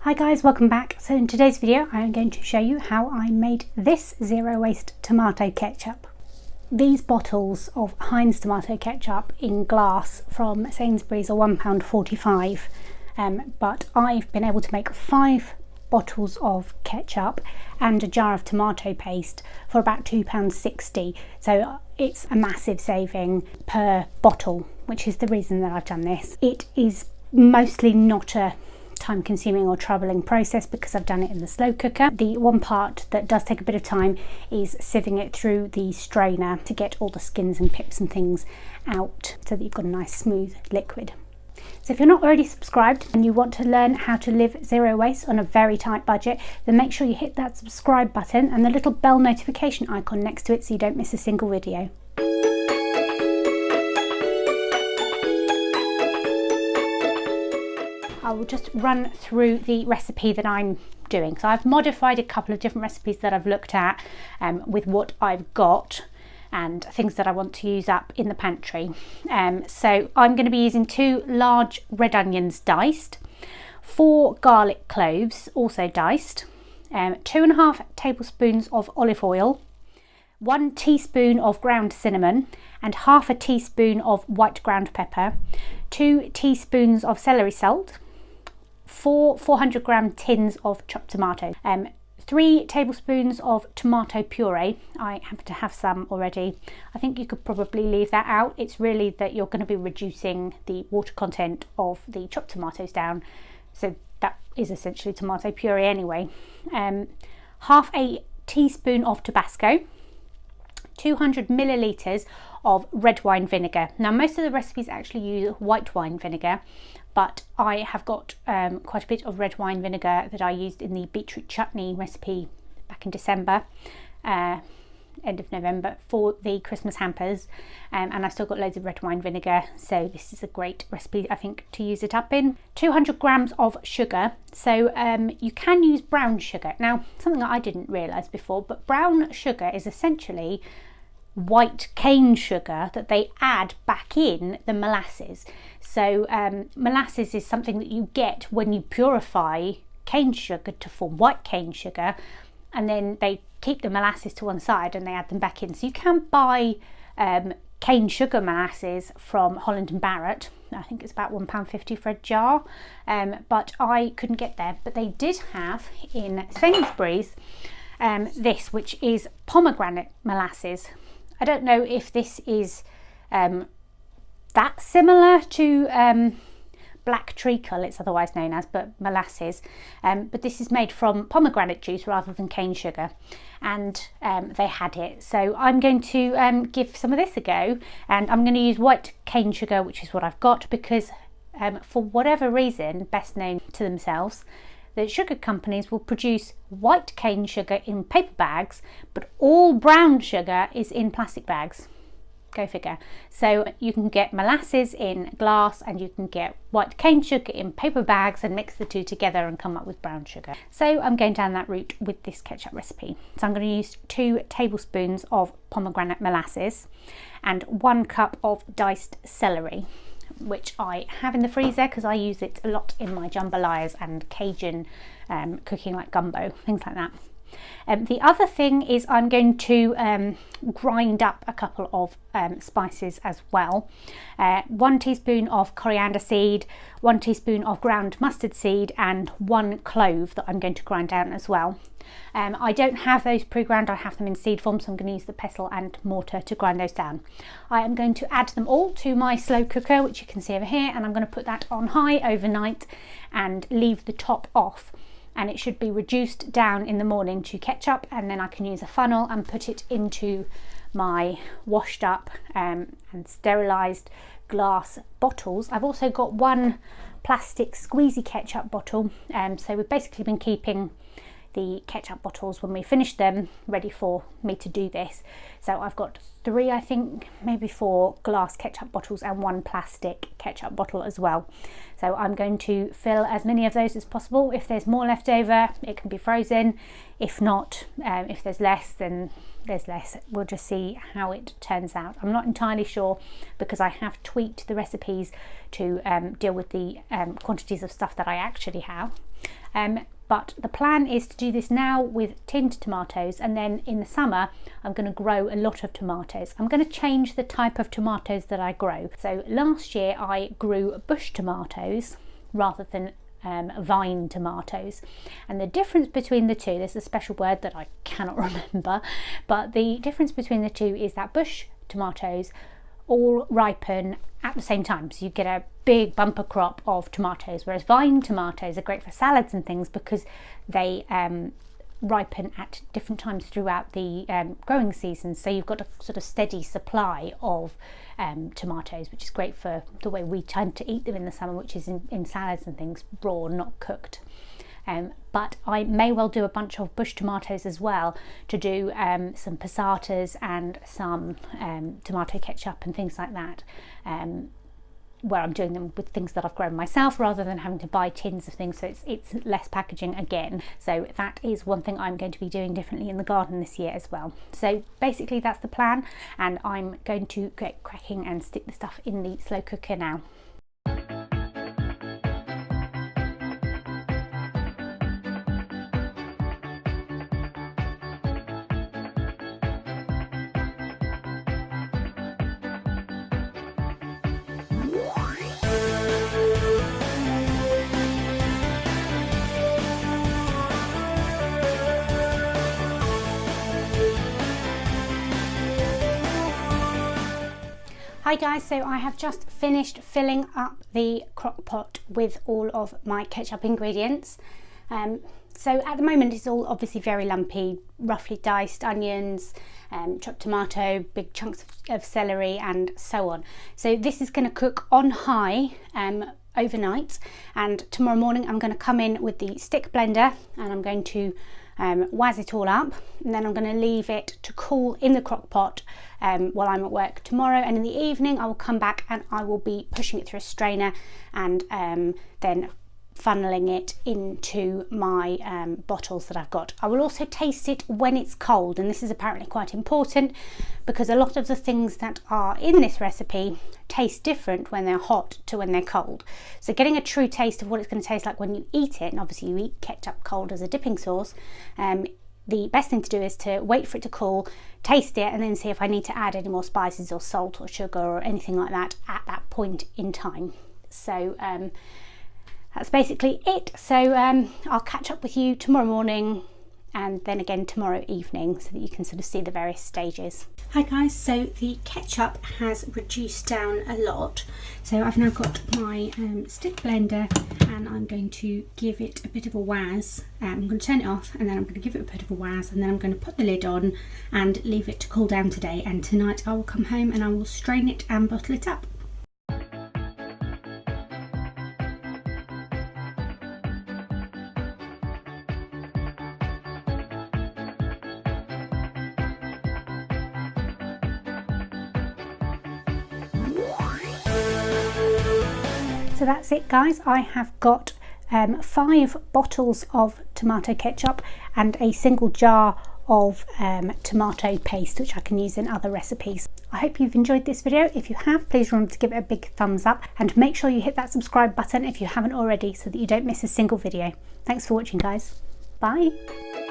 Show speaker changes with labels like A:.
A: Hi guys, welcome back. So in today's video I am going to show you how I made this zero waste tomato ketchup. These bottles of Heinz tomato ketchup in glass from Sainsbury's are £1.45, but I've been able to make 5 bottles of ketchup and a jar of tomato paste for about £2.60, so it's a massive saving per bottle, which is the reason that I've done this. It is mostly not a time-consuming or troubling process because I've done it in the slow cooker. The one part that does take a bit of time is sieving it through the strainer to get all the skins and pips and things out so that you've got a nice smooth liquid. So if you're not already subscribed and you want to learn how to live zero waste on a very tight budget, then make sure you hit that subscribe button and the little bell notification icon next to it so you don't miss a single video. I will just run through the recipe that I'm doing. So I've modified a couple of different recipes that I've looked at with what I've got and things that I want to use up in the pantry. So I'm going to be using 2 large red onions diced, 4 garlic cloves also diced, 2.5 tablespoons of olive oil, 1 teaspoon of ground cinnamon and half a teaspoon of white ground pepper, 2 teaspoons of celery salt, 4 400-gram tins of chopped tomato, 3 tablespoons of tomato puree. I happen to have some already. I think you could probably leave that out. It's really that you're going to be reducing the water content of the chopped tomatoes down, so that is essentially tomato puree anyway. Half a teaspoon of Tabasco, 200 millilitres of red wine vinegar. Now most of the recipes actually use white wine vinegar, but I have got quite a bit of red wine vinegar that I used in the beetroot chutney recipe back in December, end of November, for the Christmas hampers, and I've still got loads of red wine vinegar, so this is a great recipe I think to use it up in. 200 grams of sugar, so you can use brown sugar. Now something that I didn't realise before, but brown sugar is essentially white cane sugar that they add back in the molasses. So molasses is something that you get when you purify cane sugar to form white cane sugar, and then they keep the molasses to one side and they add them back in. So you can buy cane sugar molasses from Holland and Barrett. I think it's about £1.50 for a jar, but I couldn't get there. But they did have in Sainsbury's this, which is pomegranate molasses. I don't know if this is that similar to black treacle, it's otherwise known as, but molasses, but this is made from pomegranate juice rather than cane sugar, and they had it. So I'm going to give some of this a go, and I'm going to use white cane sugar, which is what I've got, because for whatever reason, best known to themselves, the sugar companies will produce white cane sugar in paper bags, but all brown sugar is in plastic bags. Go figure. So you can get molasses in glass and you can get white cane sugar in paper bags and mix the two together and come up with brown sugar. So I'm going down that route with this ketchup recipe. So I'm going to use 2 tablespoons of pomegranate molasses and 1 cup of diced celery, which I have in the freezer because I use it a lot in my jambalayas and Cajun cooking, like gumbo, things like that. The other thing is I'm going to grind up a couple of spices as well. 1 teaspoon of coriander seed, 1 teaspoon of ground mustard seed and 1 clove that I'm going to grind down as well. I don't have those pre-ground, I have them in seed form, so I'm going to use the pestle and mortar to grind those down. I am going to add them all to my slow cooker, which you can see over here, and I'm going to put that on high overnight and leave the top off, and it should be reduced down in the morning to ketchup, and then I can use a funnel and put it into my washed up and sterilised glass bottles. I've also got 1 plastic squeezy ketchup bottle, so we've basically been keeping the ketchup bottles when we finish them ready for me to do this. So I've got 3, I think maybe 4 glass ketchup bottles and 1 plastic ketchup bottle as well. So I'm going to fill as many of those as possible. If there's more left over, it can be frozen. If not, if there's less, then there's less. We'll just see how it turns out. I'm not entirely sure because I have tweaked the recipes to deal with the quantities of stuff that I actually have. But the plan is to do this now with tinned tomatoes, and then in the summer I'm going to grow a lot of tomatoes. I'm going to change the type of tomatoes that I grow. So last year I grew bush tomatoes rather than vine tomatoes, and the difference between the two, there's a special word that I cannot remember, but the difference between the two is that bush tomatoes all ripen at the same time, so you get a big bumper crop of tomatoes, whereas vine tomatoes are great for salads and things because they ripen at different times throughout the growing season, so you've got a sort of steady supply of tomatoes, which is great for the way we tend to eat them in the summer, which is in salads and things, raw, not cooked. But I may well do a bunch of bush tomatoes as well, to do some passatas and some tomato ketchup and things like that, where I'm doing them with things that I've grown myself rather than having to buy tins of things, so it's less packaging again. So that is one thing I'm going to be doing differently in the garden this year as well. So basically that's the plan, and I'm going to get cracking and stick the stuff in the slow cooker now. Hi guys, so I have just finished filling up the crock pot with all of my ketchup ingredients. So at the moment it's all obviously very lumpy, roughly diced onions, chopped tomato, big chunks of celery and so on. So this is going to cook on high overnight, and tomorrow morning I'm going to come in with the stick blender and I'm going to wazz it all up, and then I'm going to leave it to cool in the crock pot while I'm at work tomorrow, and in the evening I will come back and I will be pushing it through a strainer and then funneling it into my bottles that I've got. I will also taste it when it's cold, and this is apparently quite important because a lot of the things that are in this recipe taste different when they're hot to when they're cold. So getting a true taste of what it's going to taste like when you eat it, and obviously you eat ketchup cold as a dipping sauce, the best thing to do is to wait for it to cool, taste it, and then see if I need to add any more spices or salt or sugar or anything like that at that point in time. So that's basically it. So I'll catch up with you tomorrow morning and then again tomorrow evening so that you can sort of see the various stages. Hi guys, so the ketchup has reduced down a lot. So I've now got my stick blender and I'm going to give it a bit of a wazz. I'm going to turn it off and then I'm going to give it a bit of a wazz, and then I'm going to put the lid on and leave it to cool down today, and tonight I will come home and I will strain it and bottle it up. So that's it guys, I have got 5 bottles of tomato ketchup and a single jar of tomato paste, which I can use in other recipes. I hope you've enjoyed this video. If you have, please remember to give it a big thumbs up and make sure you hit that subscribe button if you haven't already so that you don't miss a single video. Thanks for watching guys. Bye.